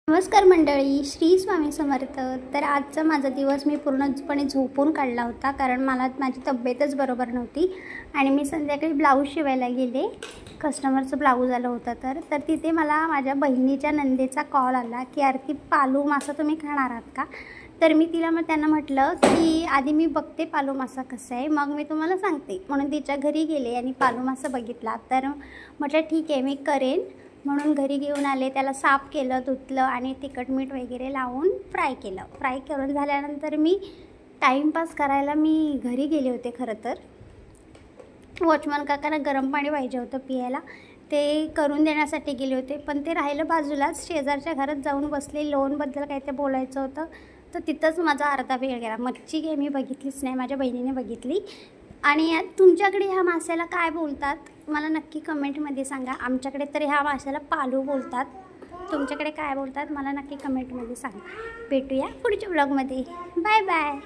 नमस्कार मंडळी, श्री स्वामी समर्थ। तर आजचा माझा दिवस मी पूर्णपणे झोपून काढला होता, कारण मला माझी तब्येतच बरोबर नव्हती आणि मी संध्याकाळी ब्लाऊज शिवायला गेले। कस्टमरचं ब्लाऊज आलं होतं तर तिथे मला माझ्या बहिणीच्या नंदेचा कॉल आला की आरती पालू मासा तुम्ही खाणार आहात का। तर मी त्यांना म्हटलं की आधी मी बघते पालू मासा कसा आहे, मग मी तुम्हाला सांगते। म्हणून तिच्या घरी गेले आणि पालू मासा बघितला। तर म्हटलं ठीक आहे, मी करेन। म्हणून घरी घेऊन आले, त्याला साफ केलं, धुतलं आणि तिखट मीठ वगैरे लावून फ्राय केलं। फ्राय करून झाल्यानंतर मी टाईमपास करायला घरी गेले होते। खरं तर वॉचमन काकांना गरम पाणी पाहिजे होतं पियायला, ते करून देण्यासाठी गेले होते, पण ते राहिलं बाजूलाच। शेजारच्या घरात जाऊन बसले, लोनबद्दल काय ते बोलायचं होतं, तर तिथंच माझा अर्धा वेळ गेला। मच्छी काय मी बघितलीच नाही, माझ्या बहिणीने बघितली। आणि तुमच्याकडे ह्या माशाला काय बोलतात मला नक्की कमेंटमध्ये सांगा। आमच्याकडे तर ह्या माशाला पालू बोलतात, तुमच्याकडे काय बोलतात मला नक्की कमेंटमध्ये सांगा। भेटूया पुढच्या ब्लॉगमध्ये। Bye bye.